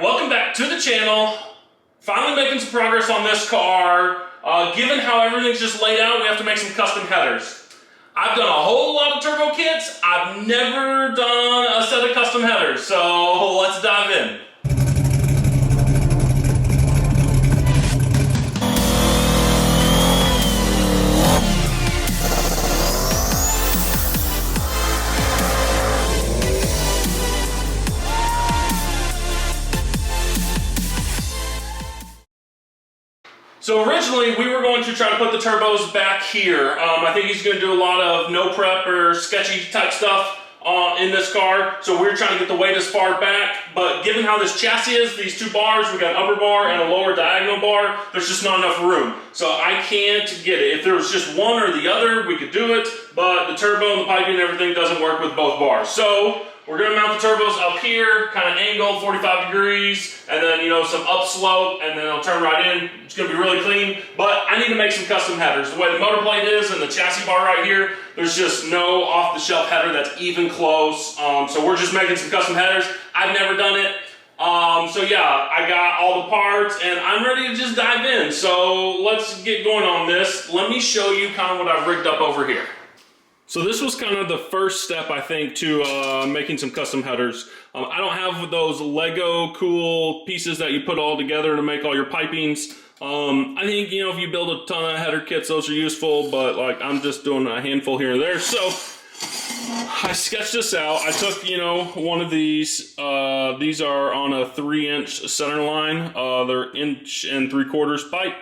Alright, welcome back to the channel. Finally making some progress on this car. Given how everything's just laid out, we have to make some custom headers. I've done a whole lot of turbo kits. I've never done a set of custom headers, so let's dive in. So originally we were going to try to put the turbos back here. I think he's going to do a lot of no prep or sketchy type stuff in this car. So we're trying to get the weight as far back. But given how this chassis is, these two bars, we got an upper bar and a lower diagonal bar, there's just not enough room. So I can't get it. If there was just one or the other, we could do it. But the turbo and the piping and everything doesn't work with both bars. So we're going to mount the turbos up here, kind of angled 45 degrees, and then, some upslope, and then it'll turn right in. It's going to be really clean, but I need to make some custom headers. The way the motor plate is and the chassis bar right here, there's just no off-the-shelf header that's even close. So we're just making some custom headers. I've never done it. So yeah, I got all the parts, and I'm ready to just dive in. So let's get going on this. Let me show you kind of what I've rigged up over here. So this was kind of the first step, I think, to making some custom headers. I don't have those Lego cool pieces that you put all together to make all your pipings. I think, if you build a ton of header kits, those are useful, but I'm just doing a handful here and there. So I sketched this out. I took, one of these. These are on a 3-inch center line. They're 1 3/4 pipe,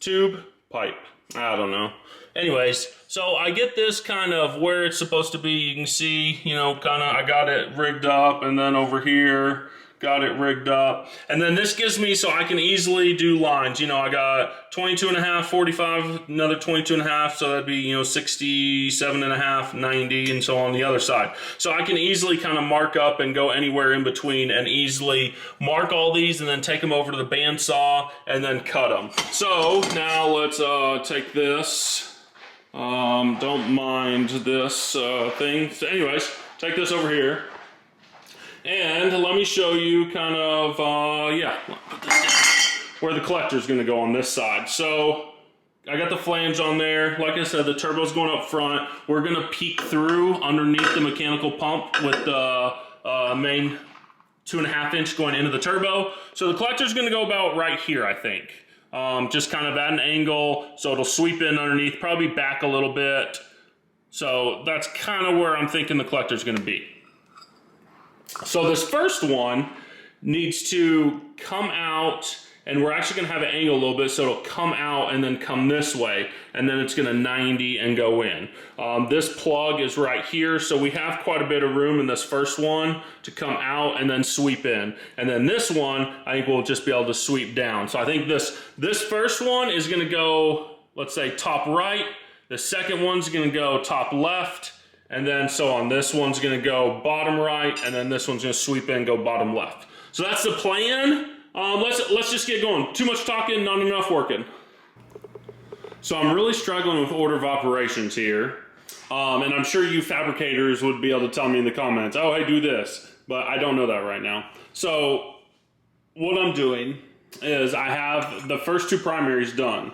tube, pipe. I don't know. Anyways, so I get this kind of where it's supposed to be. You can see, I got it rigged up, and then over here, got it rigged up. And then this gives me, so I can easily do lines. I got 22.5, 45, another 22.5, so that'd be, 67.5, 90, and so on the other side. So I can easily kind of mark up and go anywhere in between and easily mark all these and then take them over to the bandsaw and then cut them. So now let's take this. Don't mind this thing. So anyways, take this over here. And let me show you kind of, put this down, where the collector is going to go on this side. So I got the flange on there. Like I said, the turbo's going up front. We're going to peek through underneath the mechanical pump with the main 2.5 inch going into the turbo. So the collector is going to go about right here, I think. Just kind of at an angle, so it'll sweep in underneath, probably back a little bit. So that's kind of where I'm thinking the collector is going to be. So this first one needs to come out, and we're actually going to have it angle a little bit, so it'll come out and then come this way, and then it's going to 90 and go in. This plug is right here, so we have quite a bit of room in this first one to come out and then sweep in. And then this one, I think we'll just be able to sweep down. So I think this first one is going to go, let's say, top right. The second one's going to go top left. And then so on. This one's going to go bottom right, and then this one's going to sweep in and go bottom left. So that's the plan. Let's just get going. Too much talking, not enough working. So I'm really struggling with order of operations here. And I'm sure you fabricators would be able to tell me in the comments, oh, hey, do this. But I don't know that right now. So what I'm doing is I have the first two primaries done.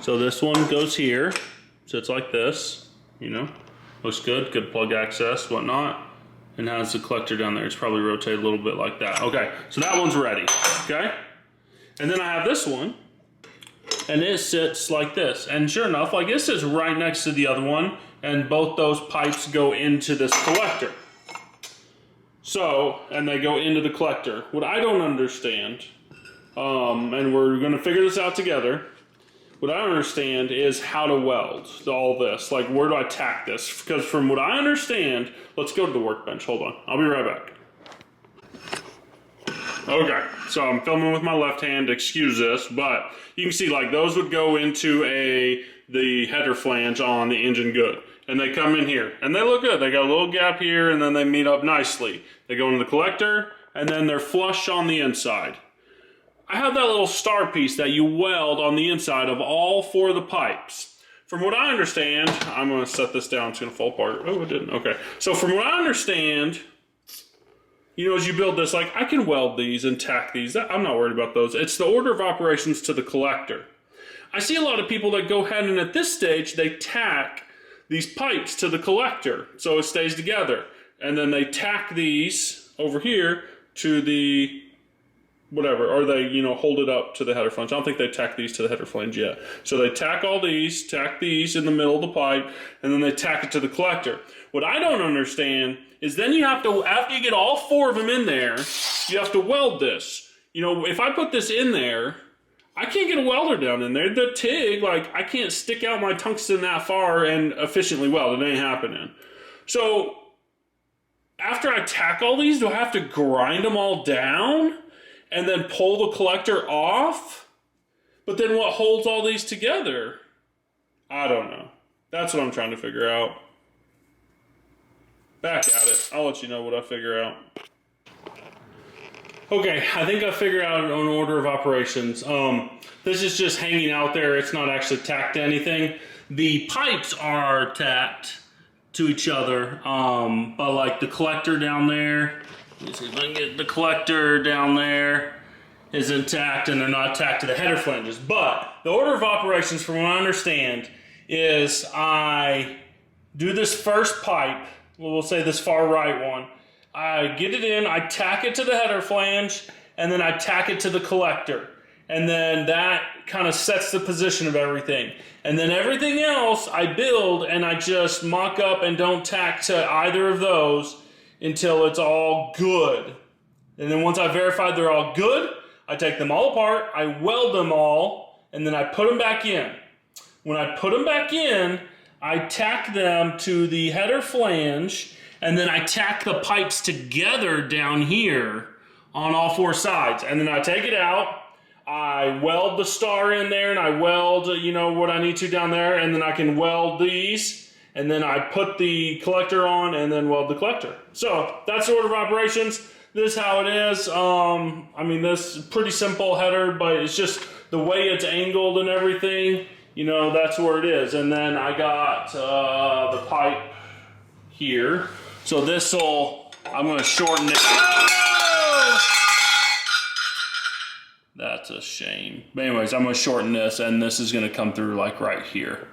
So this one goes here. Sits like this, Looks good, good plug access, whatnot. And has the collector down there. It's probably rotated a little bit like that. Okay, so that one's ready, okay? And then I have this one, and it sits like this. And sure enough, this is right next to the other one, and both those pipes go into this collector. So, and they go into the collector. What I don't understand, and we're gonna figure this out together, what I don't understand is how to weld all this. Where do I tack this? Because from what I understand, let's go to the workbench. Hold on. I'll be right back. Okay, so I'm filming with my left hand. Excuse this, but you can see those would go into the header flange on the engine good. And they come in here. And they look good. They got a little gap here, and then they meet up nicely. They go into the collector, and then they're flush on the inside. I have that little star piece that you weld on the inside of all 4 of the pipes. From what I understand, I'm going to set this down, it's going to fall apart. Oh, it didn't. Okay. So from what I understand, you know, as you build this, like I can weld these and tack these. I'm not worried about those. It's the order of operations to the collector. I see a lot of people that go ahead and at this stage, they tack these pipes to the collector so it stays together. And then they tack these over here to the whatever, or they, you know, hold it up to the header flange. I don't think they tack these to the header flange yet. So they tack all these, tack these in the middle of the pipe, and then they tack it to the collector. What I don't understand is then you have to, after you get all 4 of them in there, you have to weld this. You know, if I put this in there, I can't get a welder down in there. The TIG, like, I can't stick out my tungsten that far and efficiently weld. It ain't happening. So, after I tack all these, do I have to grind them all down and then pull the collector off? But then what holds all these together? I don't know. That's what I'm trying to figure out. Back at it. I'll let you know what I figure out. Okay, I think I figured out an order of operations. This is just hanging out there. It's not actually tacked to anything. The pipes are tacked to each other, but like the collector down there, let me see if I can get the collector down there, is intact, and they're not tacked to the header flanges. But the order of operations, from what I understand, is I do this first pipe, we'll say this far right one, I get it in, I tack it to the header flange, and then I tack it to the collector. And then that kind of sets the position of everything. And then everything else I build and I just mock up and don't tack to either of those until it's all good. And then once I verified they're all good, I take them all apart, I weld them all, and then I put them back in. When I put them back in, I tack them to the header flange, and then I tack the pipes together down here on all 4 sides. And then I take it out, I weld the star in there, and I weld, you know, what I need to down there, and then I can weld these, and then I put the collector on, and then weld the collector. So that's the order of operations. This is how it is. I mean, this is pretty simple header, but it's just the way it's angled and everything, you know, that's where it is. And then I got the pipe here. So this will, I'm going to shorten it. Oh! That's a shame. But anyways, I'm going to shorten this, and this is going to come through like right here.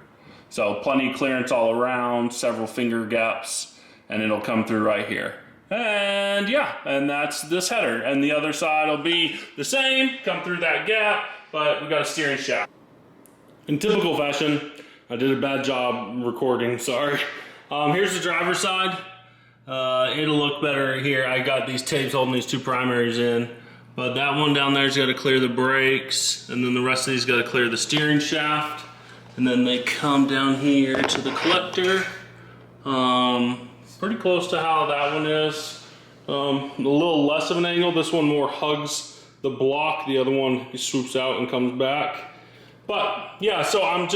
So plenty of clearance all around, several finger gaps, and it'll come through right here. And yeah, and that's this header. And the other side will be the same, come through that gap, but we got a steering shaft. In typical fashion, I did a bad job recording, sorry. Here's the driver's side. It'll look better here. I got these tapes holding these 2 primaries in, but that one down there's got to clear the brakes, and then the rest of these got to clear the steering shaft, and then they come down here to the collector. Pretty close to how that one is. A little less of an angle. This one more hugs the block. The other one swoops out and comes back. But yeah, so I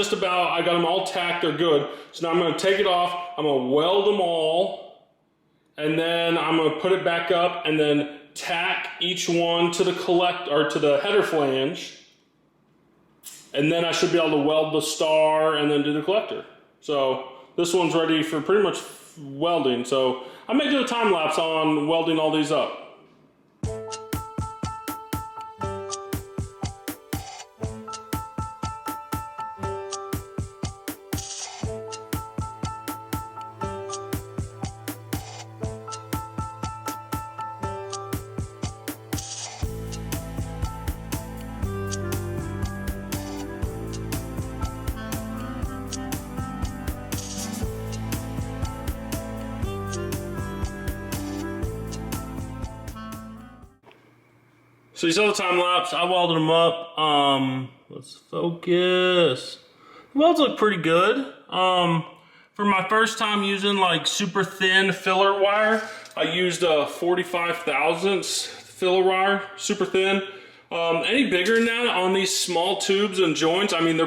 got them all tacked, they're good. So now I'm gonna take it off, I'm gonna weld them all, and then I'm gonna put it back up and then tack each one to the header flange. And then I should be able to weld the star and then do the collector. So this one's ready for pretty much welding. So I may do a time lapse on welding all these up. So you saw the time lapse, I welded them up. Let's focus. The welds look pretty good. For my first time using like super thin filler wire, I used a 45 thousandths filler wire, super thin. Any bigger than that on these small tubes and joints, I mean, the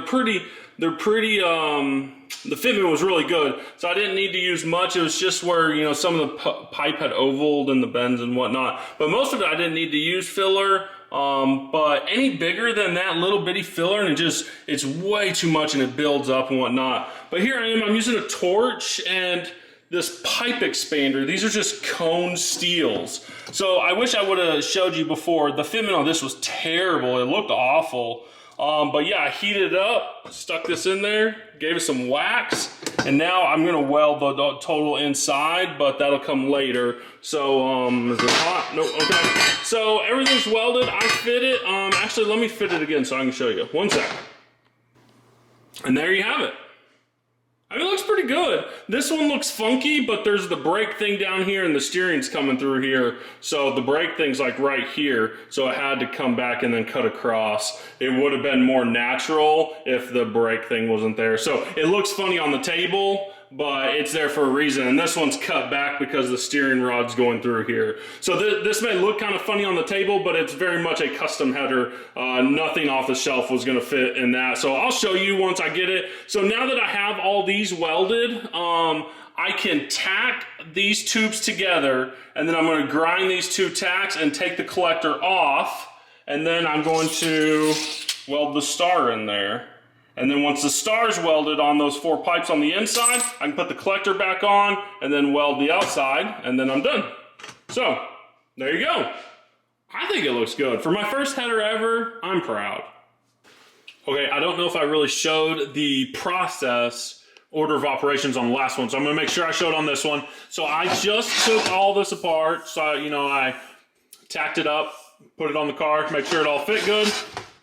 fitment was really good, so I didn't need to use much. It was just where, you know, some of the pipe had ovaled and the bends and whatnot. But most of it I didn't need to use filler. But any bigger than that little bitty filler, and it's way too much and it builds up and whatnot. But here I am, I'm using a torch, and this pipe expander. These are just cone steels. So I wish I would have showed you before. The fitment on this was terrible. It looked awful. But yeah, I heated it up, stuck this in there, gave it some wax, and now I'm gonna weld the total inside, but that'll come later. So, is it hot? Nope, okay. So everything's welded, I fit it. Actually, let me fit it again so I can show you. One sec. And there you have it. I mean, it looks pretty good. This one looks funky, but there's the brake thing down here and the steering's coming through here. So the brake thing's like right here. So it had to come back and then cut across. It would have been more natural if the brake thing wasn't there. So it looks funny on the table, but it's there for a reason. And this one's cut back because the steering rod's going through here. So this may look kind of funny on the table, but it's very much a custom header. Nothing off the shelf was gonna fit in that. So I'll show you once I get it. So now that I have all these welded, I can tack these tubes together, and then I'm gonna grind these two tacks and take the collector off, and then I'm going to weld the star in there. And then once the star's welded on those 4 pipes on the inside, I can put the collector back on and then weld the outside, and then I'm done. So, there you go. I think it looks good. For my first header ever, I'm proud. Okay, I don't know if I really showed the process order of operations on the last one, so I'm gonna make sure I showed on this one. So I just took all this apart, so I tacked it up, put it on the car, make sure it all fit good.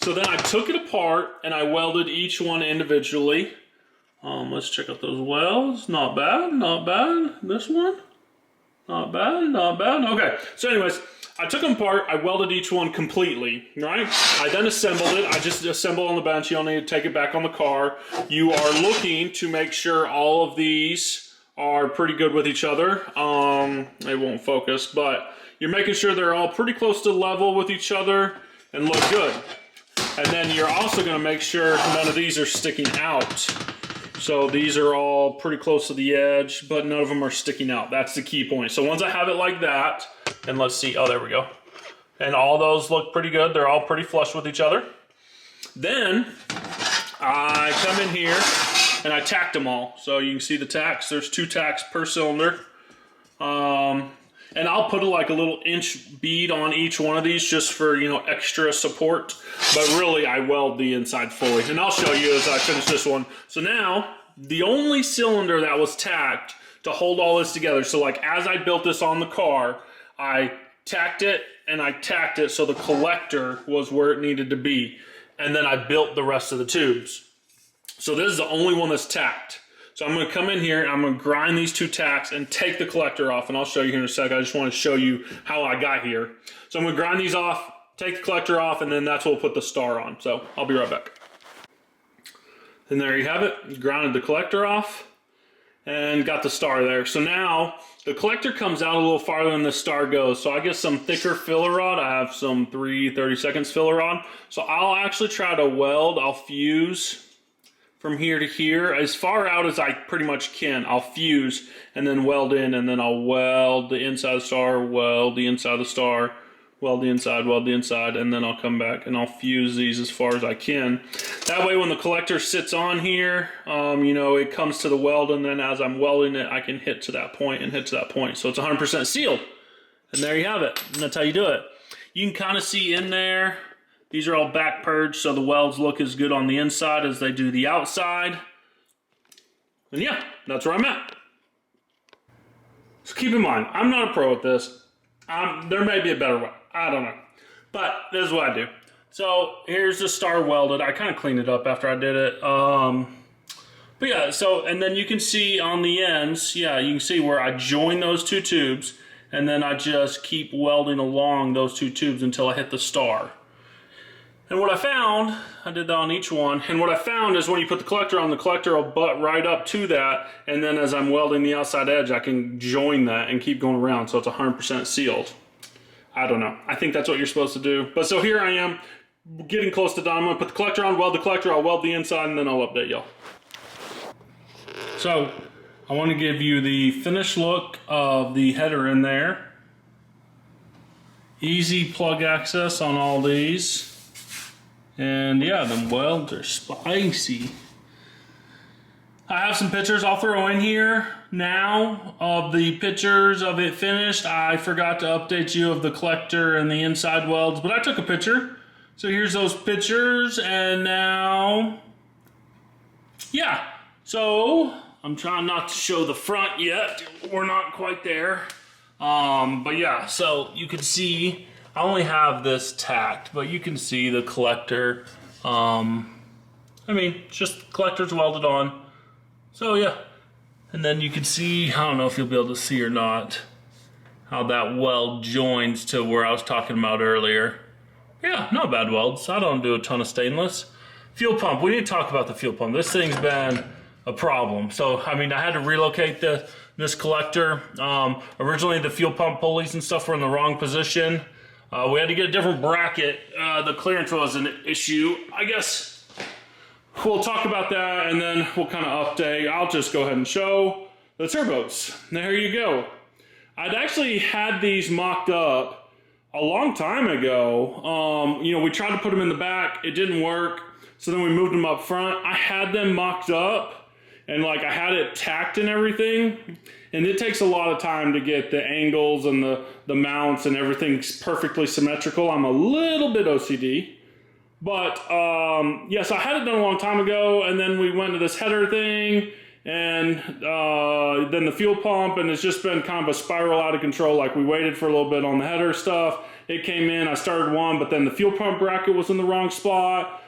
So then I took it apart and I welded each one individually. Let's check out those welds. Not bad, not bad. This one, not bad, not bad. Okay, so anyways, I took them apart, I welded each one completely, right? I then assembled it. I just assembled on the bench. You don't need to take it back on the car. You are looking to make sure all of these are pretty good with each other. It won't focus, but you're making sure they're all pretty close to level with each other and look good. And then you're also going to make sure none of these are sticking out. So these are all pretty close to the edge, but none of them are sticking out. That's the key point. So once I have it like that, and let's see, oh, there we go. And all those look pretty good. They're all pretty flush with each other. Then I come in here and I tacked them all. So you can see the tacks. There's 2 tacks per cylinder. And I'll put like a little inch bead on each one of these just for, extra support. But really, I weld the inside fully. And I'll show you as I finish this one. So now, the only cylinder that was tacked to hold all this together. So like as I built this on the car, I tacked it and I tacked it so the collector was where it needed to be. And then I built the rest of the tubes. So this is the only one that's tacked. So I'm going to come in here and I'm going to grind these 2 tacks and take the collector off, and I'll show you here in a sec. I just want to show you how I got here. So I'm going to grind these off, take the collector off, and then that's what we'll put the star on. So I'll be right back. And there you have it. You grounded the collector off and got the star there. So now the collector comes out a little farther than the star goes. So I get some thicker filler rod. I have some 3/32 filler rod. So I'll actually try to weld. I'll fuse from here to here, as far out as I pretty much can. I'll fuse and then weld in, and then I'll weld the inside of the star, weld the inside of the star, weld the inside, and then I'll come back and I'll fuse these as far as I can. That way when the collector sits on here, it comes to the weld, and then as I'm welding it, I can hit to that point and hit to that point. So it's 100% sealed. And there you have it. And that's how you do it. You can kind of see in there, these are all back purged, so the welds look as good on the inside as they do the outside. And yeah, that's where I'm at. So keep in mind, I'm not a pro at this. There may be a better way. I don't know. But this is what I do. So here's the star welded. I kind of cleaned it up after I did it. But yeah, so, and then you can see on the ends, yeah, you can see where I join those 2 tubes, and then I just keep welding along those 2 tubes until I hit the star. And what I found, I did that on each one, and what I found is when you put the collector on, the collector will butt right up to that, and then as I'm welding the outside edge, I can join that and keep going around, so it's 100% sealed. I don't know. I think that's what you're supposed to do. But so here I am, getting close to done. I'm going to put the collector on, weld the collector, I'll weld the inside, and then I'll update y'all. So, I want to give you the finished look of the header in there. Easy plug access on all these. And yeah, the welds are spicy. I have some pictures I'll throw in here. now of the pictures of it finished. I forgot to update you of the collector and the inside welds, but I took a picture. So here's those pictures, and now, yeah. So I'm trying not to show the front yet. We're not quite there. But yeah, so you can see, I only have this tacked, but you can see the collector. I mean, just collector's welded on. So yeah. And then you can see, I don't know if you'll be able to see or not, how that weld joins to where I was talking about earlier. Yeah, not bad welds. I don't do a ton of stainless. Fuel pump, we need to talk about the fuel pump. This thing's been a problem. So, I mean, I had to relocate this collector. Originally, the fuel pump pulleys and stuff were in the wrong position. We had to get a different bracket. The clearance was an issue. I guess we'll talk about that, and then we'll kind of update. I'll just go ahead and show the turbos. There you go. I'd actually had these mocked up a long time ago. You know, we tried to put them in the back. It didn't work. So then we moved them up front. I had them mocked up, and like I had it tacked and everything. And it takes a lot of time to get the angles and the mounts and everything perfectly symmetrical. I'm a little bit OCD. But yes, I had it done a long time ago, and then we went to this header thing, and then the fuel pump, and it's just been kind of a spiral out of control. Like, we waited for a little bit on the header stuff. It came in, I started one, but then the fuel pump bracket was in the wrong spot.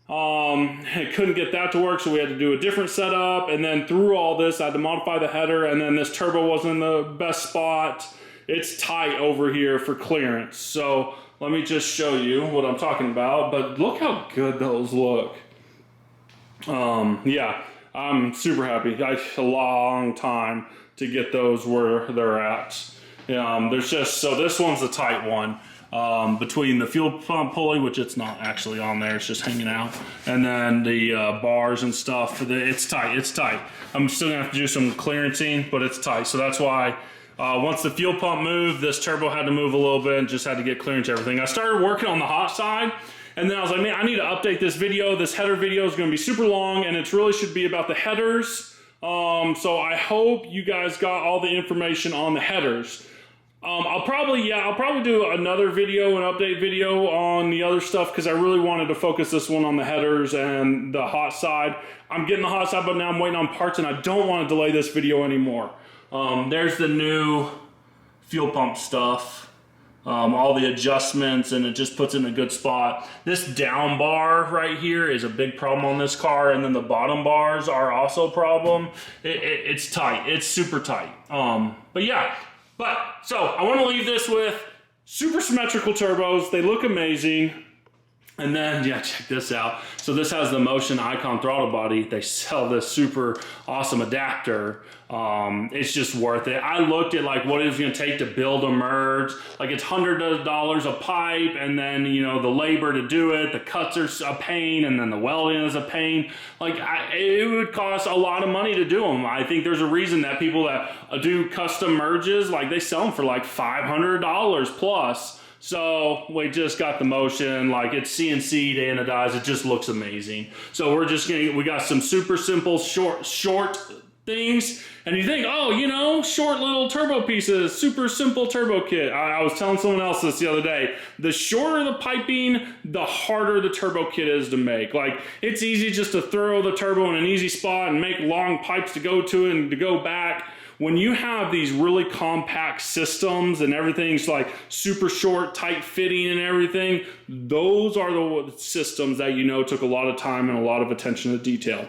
I couldn't get that to work, so we had to do a different setup, and then through all this, I had to modify the header, and then this turbo wasn't in the best spot. It's tight over here for clearance, so let me just show you what I'm talking about, but look how good those look. Yeah, I'm super happy. A long time to get those where they're at. There's just, so this one's a tight one. Between the fuel pump pulley, which it's not actually on there, it's just hanging out, and then the bars and stuff, it's tight, it's tight. I'm still gonna have to do some clearancing, but it's tight, so that's why once the fuel pump moved, this turbo had to move a little bit and just had to get clearance everything. I started working on the hot side, and then I was like, man, I need to update this video. This header video is gonna be super long, and it really should be about the headers. So I hope you guys got all the information on the headers. I'll probably do another video, an update video on the other stuff, because I really wanted to focus this one on the headers and the hot side. I'm getting the hot side, but now I'm waiting on parts, and I don't want to delay this video anymore. There's the new fuel pump stuff, all the adjustments, and it just puts it in a good spot. This down bar right here is a big problem on this car, and then the bottom bars are also a problem. It's tight, it's super tight. But yeah. So I want to leave this with super symmetrical turbos. They look amazing. And then, yeah, check this out. So this has the Motion Icon throttle body. They sell this super awesome adapter. It's just worth it. I looked at like what it was going to take to build a merge. Like, it's $100 a pipe, and then, you know, the labor to do it. The cuts are a pain, and then the welding is a pain. Like, it would cost a lot of money to do them. I think there's a reason that people that do custom merges, like, they sell them for like $500 plus. So we just got the Motion, like, it's CNC'd, anodized, it just looks amazing. So we got some super simple short things, and you think, oh, you know, short little turbo pieces, super simple turbo kit. I was telling someone else this the other day. The shorter the piping, the harder the turbo kit is to make. Like, it's easy just to throw the turbo in an easy spot and make long pipes to go to it and to go back. When you have these really compact systems and everything's like super short, tight fitting and everything, those are the systems that, you know, took a lot of time and a lot of attention to detail.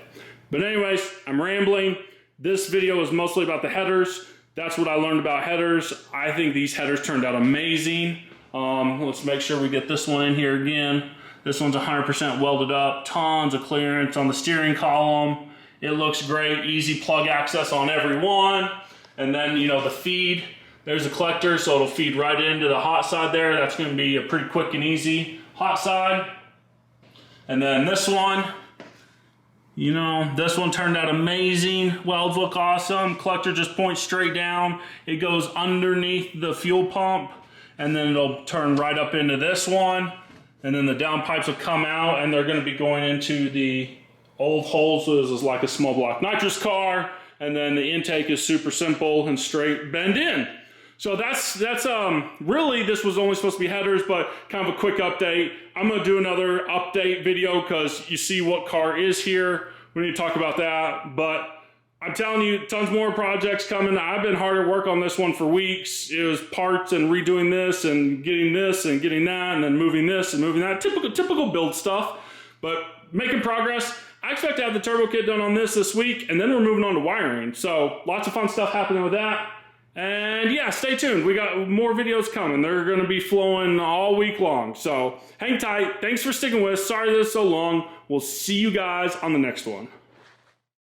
But anyways, I'm rambling. This video is mostly about the headers. That's what I learned about headers. I think these headers turned out amazing. Let's make sure we get this one in here again. This one's 100% welded up, tons of clearance on the steering column. It looks great, easy plug access on every one. And then, you know, the feed, there's a collector, so it'll feed right into the hot side there. That's gonna be a pretty quick and easy hot side. And then this one, you know, this one turned out amazing. Welds look awesome. Collector just points straight down. It goes underneath the fuel pump, and then it'll turn right up into this one. And then the down pipes will come out, and they're gonna be going into the old holes. So this is like a small block nitrous car. and then the intake is super simple and straight bend in. So that's really, this was only supposed to be headers, but kind of a quick update. I'm gonna do another update video because you see what car is here. We need to talk about that, but I'm telling you, tons more projects coming. I've been hard at work on this one for weeks. It was parts and redoing this and getting that, and then moving this and moving that. Typical build stuff, but making progress. I expect to have the turbo kit done on this week, and then we're moving on to wiring. So lots of fun stuff happening with that. And yeah, stay tuned. We got more videos coming. They're going to be flowing all week long. So hang tight. Thanks for sticking with us. Sorry this is so long. We'll see you guys on the next one.